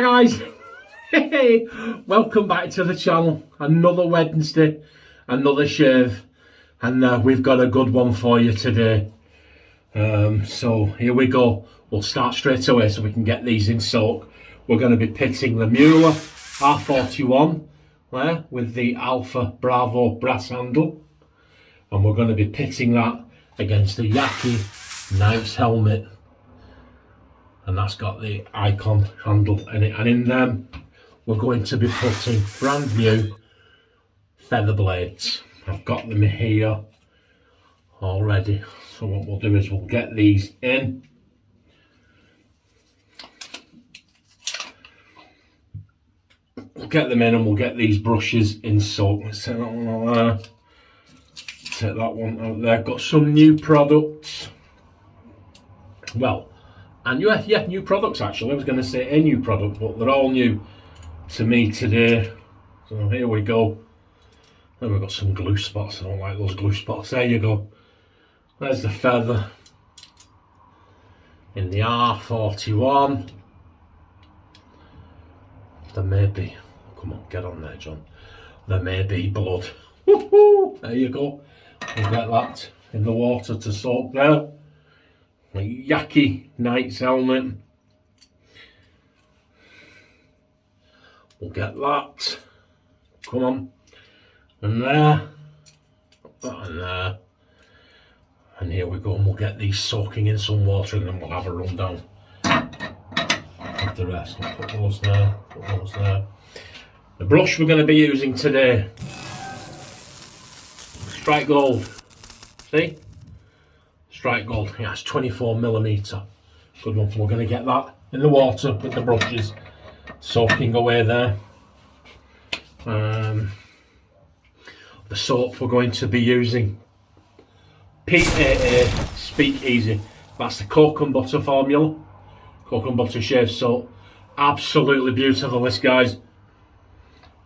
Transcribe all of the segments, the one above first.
Hi guys, hey, welcome back to the channel. Another Wednesday, another shave, and we've got a good one for you today. So here we go. We'll start straight away so we can get these in soak. We're going to be pitting the Muhle R41 there with the Alpha Bravo brass handle, and we're going to be pitting that against the YAQI Knight's helmet. And that's got the icon handle in it, and in them we're going to be putting brand new feather blades. I've got them here already, so what we'll do is we'll get these in. We'll get them in and we'll get these brushes in soak. Let's take that one out there, take that one out there. Got some new products, well, and yeah, new products actually. I was going to say a new product, but they're all new to me today. So here we go. Then we've got some glue spots. I don't like those glue spots. There you go. There's the feather in the R41. There may be, come on, get on there, John. There may be blood. There you go. We'll get that in the water to soak there. YAQI Knight's helmet. We'll get that. Come on. And there. Put that in there. And here we go. And we'll get these soaking in some water and then we'll have a run down of the rest. I'll put those there. Put those there. The brush we're going to be using today. Strike Gold. See? Strike Gold, yeah, it's 24mm. Good one. We're going to get that in the water with the brushes soaking away there. The soap we're going to be using, PAA Speakeasy. That's the cocoa and butter formula. Cocoa and butter shave soap. Absolutely beautiful, this, guys.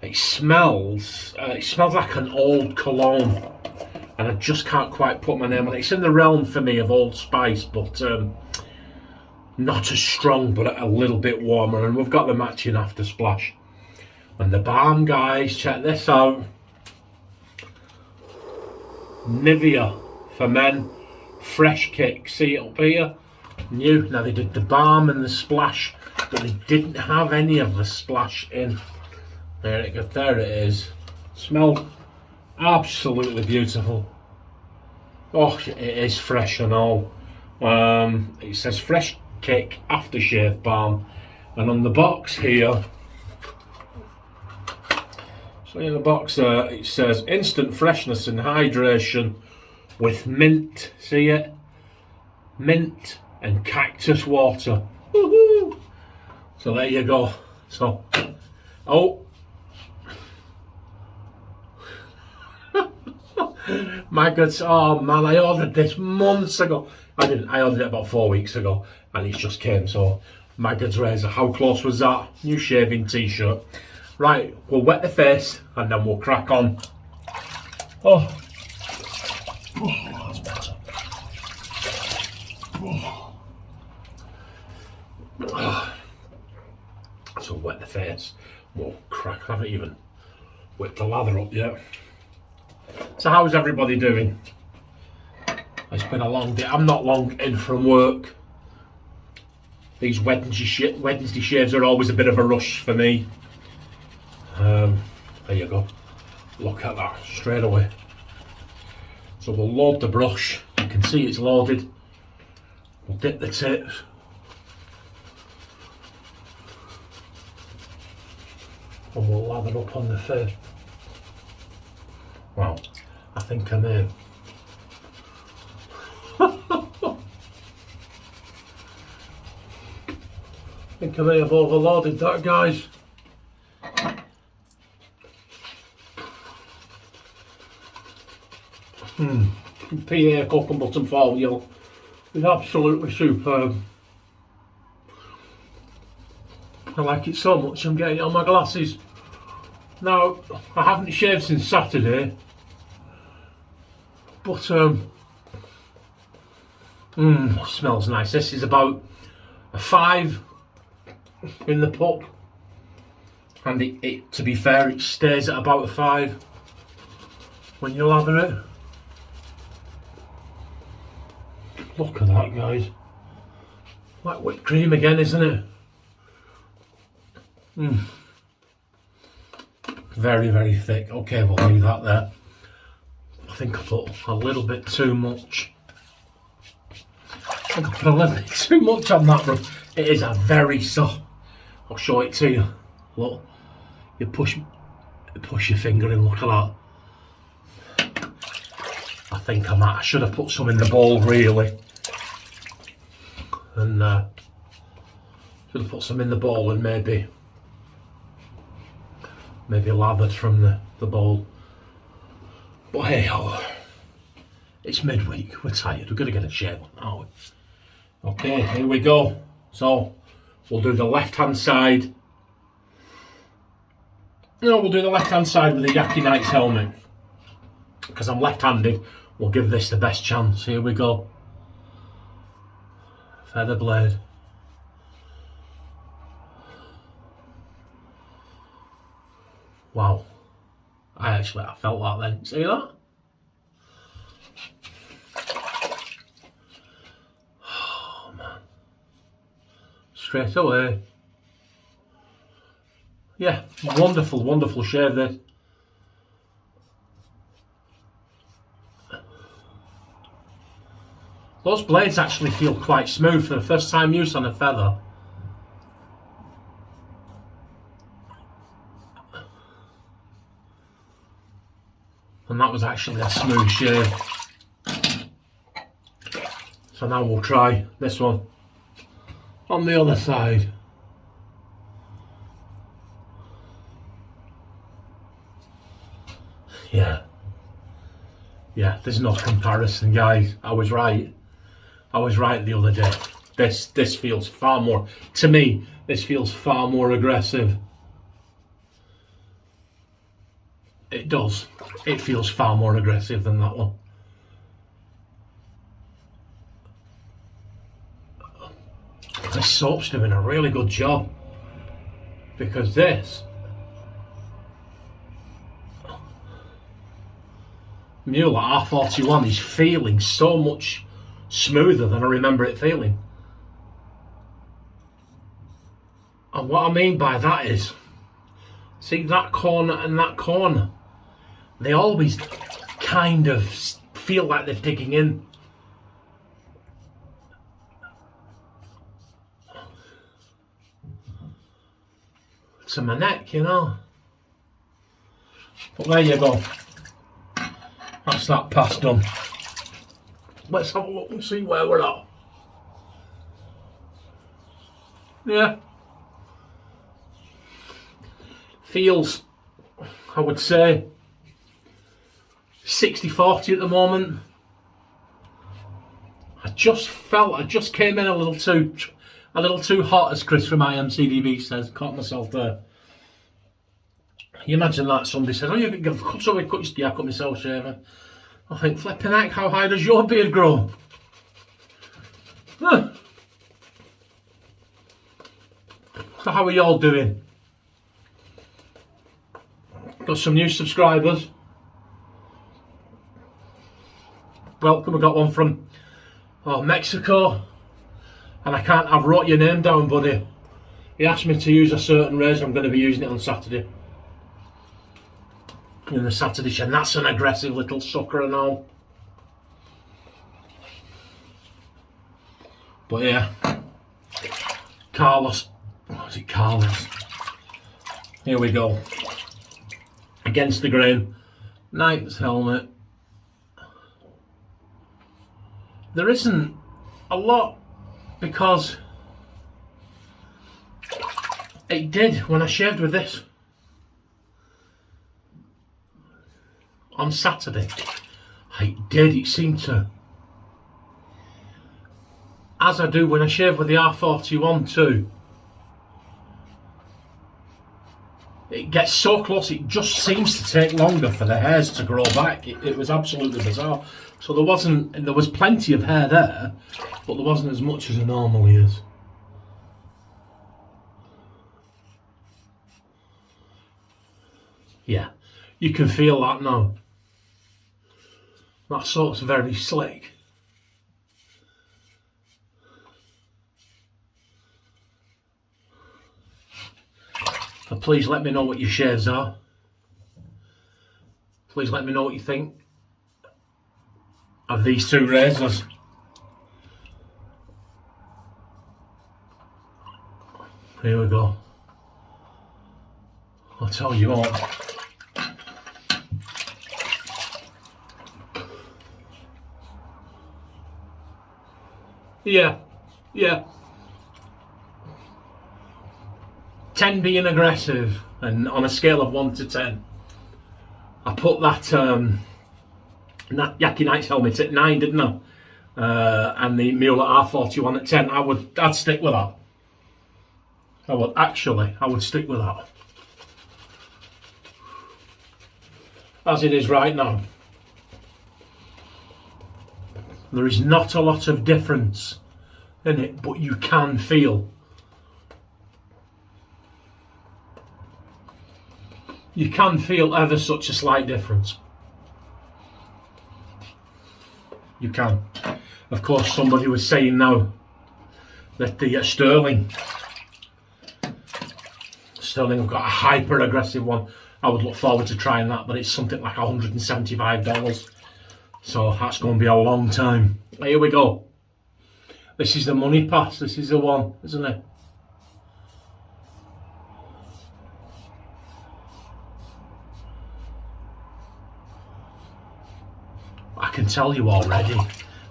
It smells like an old cologne. And I just can't quite put my name on it. It's in the realm for me of Old Spice, but not as strong, but a little bit warmer. And we've got the matching after splash. And the balm, guys, check this out. Nivea for men, fresh kick. See it up here? New. Now they did the balm and the splash, but they didn't have any of the splash in. There it is. Smell absolutely beautiful. Oh, it is fresh and all. It says fresh kick aftershave balm, and on the box here, so in the box it says instant freshness and hydration with mint. See it? Mint and cactus water. Woohoo! So there you go. So, oh. My goodness, oh man, I ordered this months ago. I ordered it about 4 weeks ago and it just came. So my goodness, razor, how close was that? New shaving t-shirt. Right, we'll wet the face and then we'll crack on. Oh, that's better. So wet the face, we'll crack. I haven't even whipped the lather up yet. So how's everybody doing? It's been a long day. I'm not long in from work. These Wednesday shaves are always a bit of a rush for me. There you go. Look at that, straight away. So we'll load the brush. You can see it's loaded. We'll dip the tips. And we'll lather up on the face. Wow, I think I'm in. I think I may have overloaded that, guys. PAA cocoa button formula is absolutely superb. I like it so much I'm getting it on my glasses. Now, I haven't shaved since Saturday, but smells nice. This is about a 5 in the pup. And it to be fair, it stays at about a 5 when you lather it. Look at that, guys. Like whipped cream again, isn't it? Very, very thick. Okay, we'll leave that there. I think I put a little bit too much. I put a little bit too much on that brush. It is a very soft. I'll show it to you. Look, you push your finger in. Look at that. I think I should have put some in the bowl really, and should have put some in the bowl and maybe lathered from the bowl. But hey ho, it's midweek, we're tired, we're going to get a shave on, aren't we? Okay, here we go. So we'll do the left hand side. No, we'll do the left hand side with the YAQI Knight's helmet. Because I'm left handed, we'll give this the best chance. Here we go. Feather blade. Wow. I felt that then. See that? Oh man. Straight away. Yeah, wonderful, wonderful shave this. Those blades actually feel quite smooth for the first time use on a feather. And that was actually a smooth shave. So now we'll try this one on the other side. Yeah, there's no comparison, guys. I was right. I was right the other day. This feels far more, to me, this feels far more aggressive. It does. It feels far more aggressive than that one. This soap's doing a really good job, because this Muhle R41 is feeling so much smoother than I remember it feeling. And what I mean by that is, see that corner and that corner, they always kind of feel like they're digging in. To my neck, you know. But there you go. That's that pass done. Let's have a look and see where we're at. Yeah. Feels, I would say, 60-40 at the moment. I just came in a little too hot, as Chris from IMCDB says. Caught myself there. You imagine that somebody says, "Oh, you can cut somebody cut your cut myself shaving." I think, flipping heck, how high does your beard grow? Huh. So how are y'all doing? Got some new subscribers. Welcome. I got one from Mexico, and I've wrote your name down, buddy. He asked me to use a certain razor. I'm going to be using it on Saturday. In the Saturday shed, and that's an aggressive little sucker and all. But yeah, Carlos, what is it, Carlos? Here we go. Against the grain, Knight's helmet. There isn't a lot, because it did when I shaved with this on Saturday. It seemed to, as I do when I shave with the R41 too. It gets so close, it just seems to take longer for the hairs to grow back. It was absolutely bizarre. So there was plenty of hair there, but there wasn't as much as there normally is. Yeah, you can feel that now. That soap's very slick. So please let me know what your shaves are. Please let me know what you think of these two razors. Here we go. I'll tell you what. Yeah. 10 being aggressive, and on a scale of 1 to 10, I put that YAQI Nights helmet at 9, didn't I? And the Muhle R41 at 10. I'd stick with that. I would stick with that. As it is right now. There is not a lot of difference in it, but you can feel. You can feel ever such a slight difference. You can. Of course, somebody was saying now that the Sterling have got a hyper aggressive one. I would look forward to trying that, but it's something like $175. So that's going to be a long time. Here we go. This is the money pass. This is the one, isn't it? I can tell you already,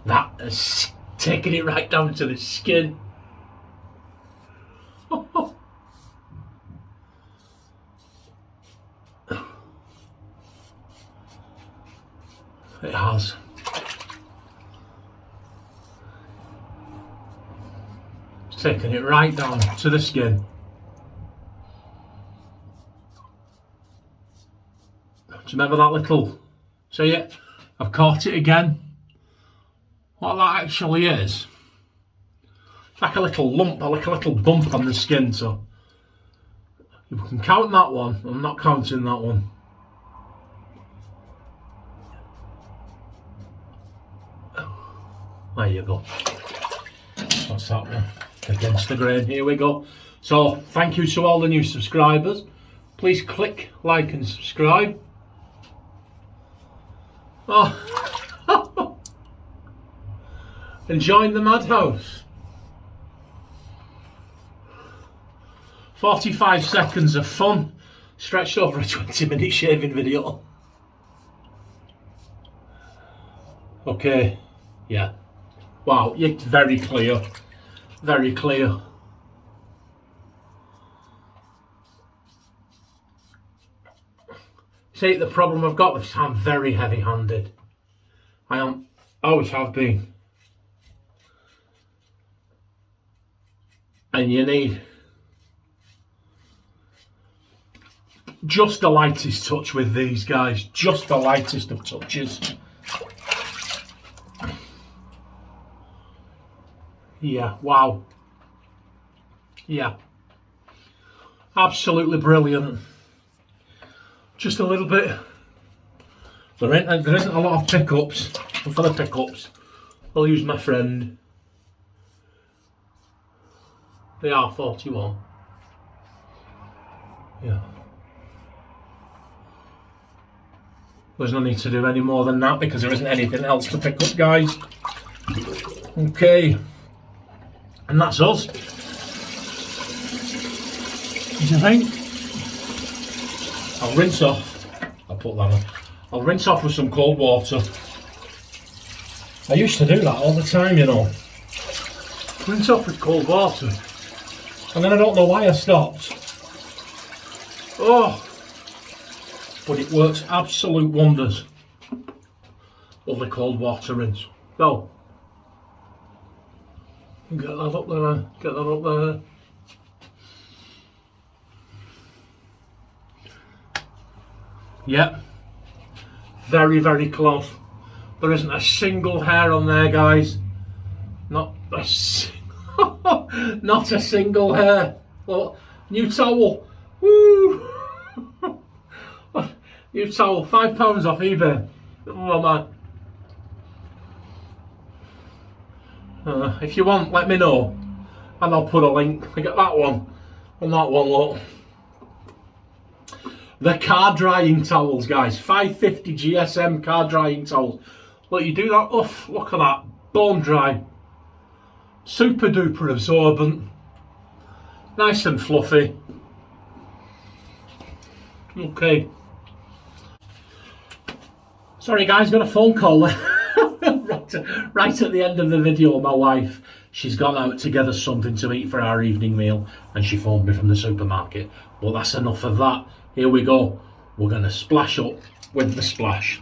that has taken it right down to the skin. It has. It's taken it right down to the skin. Do you remember that little? See it? I've caught it again. What that actually is, it's like a little lump, like a little bump on the skin. So you can count that one. I'm not counting that one. There you go. That's that one. Against the grain. Here we go. So thank you to all the new subscribers. Please click like and subscribe. Oh. And join the madhouse. 45 seconds of fun stretched over a 20-minute shaving video. Okay. Yeah. Wow, it's very clear. Very clear. See, the problem I've got is I'm very heavy-handed. I always have been. And you need just the lightest touch with these guys. Just the lightest of touches. Yeah, wow. Yeah. Absolutely brilliant. Just a little bit. There isn't a lot of pickups. And for the pickups, I'll use my friend. The R41. Yeah. There's no need to do any more than that because there isn't anything else to pick up, guys. Okay. And that's us. What do you think? I'll rinse off. I'll put that on. I'll rinse off with some cold water. I used to do that all the time, you know. Rinse off with cold water. And then I don't know why I stopped. Oh. But it works absolute wonders. Lovely cold water rinse. So. Get that up there, get that up there. Yep. Very, very close. There isn't a single hair on there, guys. Not a not a single hair. Oh, new towel. Woo! New towel, £5 off eBay. Oh man. If you want, let me know, and I'll put a link. I get that one and that one. Look, the car drying towels, guys. 550 GSM car drying towels. Look, you do that off. Look at that, bone dry, super duper absorbent, nice and fluffy. Okay. Sorry guys, got a phone call right at the end of the video. My wife, she's gone out to get us something to eat for our evening meal, and she phoned me from the supermarket. But that's enough of that. Here we go. We're going to splash up with the splash.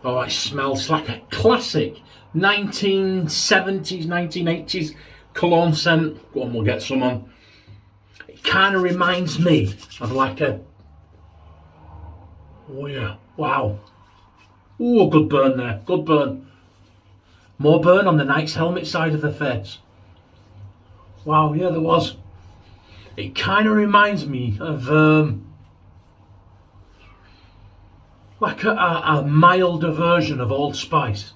Oh, it smells like a classic 1970s, 1980s cologne scent. Go on, we'll get some on. It kind of reminds me of like a... Oh yeah, wow. Oh, good burn there, good burn. More burn on the Knight's helmet side of the face. Wow, yeah, there was. It kind of reminds me of like a milder version of Old Spice.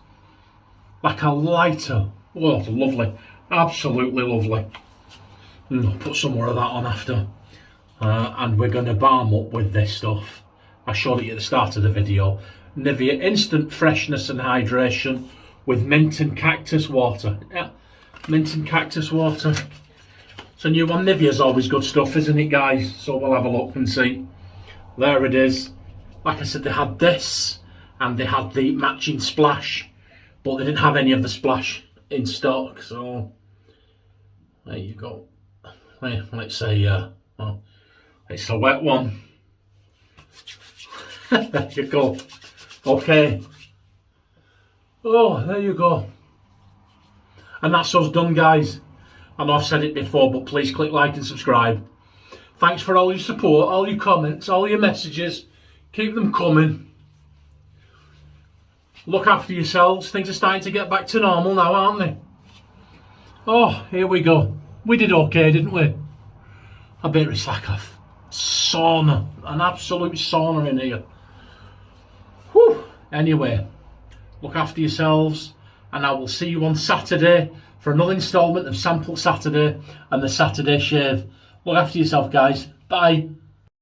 Like a lighter. Oh, it's lovely. Absolutely lovely. I'll put some more of that on after. And we're going to balm up with this stuff. I showed it at the start of the video. Nivea Instant Freshness and Hydration with mint and cactus water. Yeah, mint and cactus water. It's a new one. Nivea's always good stuff, isn't it, guys? So we'll have a look and see. There it is. Like I said, they had this and they had the matching splash, but they didn't have any of the splash in stock. So there you go. Let's say oh, it's a wet one. There you go. Okay. Oh, there you go. And that's us done, guys. I know I've said it before, but please click like and subscribe. Thanks for all your support, all your comments, all your messages. Keep them coming. Look after yourselves. Things are starting to get back to normal now, aren't they? Oh, here we go. We did okay, didn't we? I bet it's like a sauna, an absolute sauna in here. Whew. Anyway, look after yourselves, and I will see you on Saturday for another instalment of Sample Saturday and the Saturday Shave. Look after yourself, guys. Bye.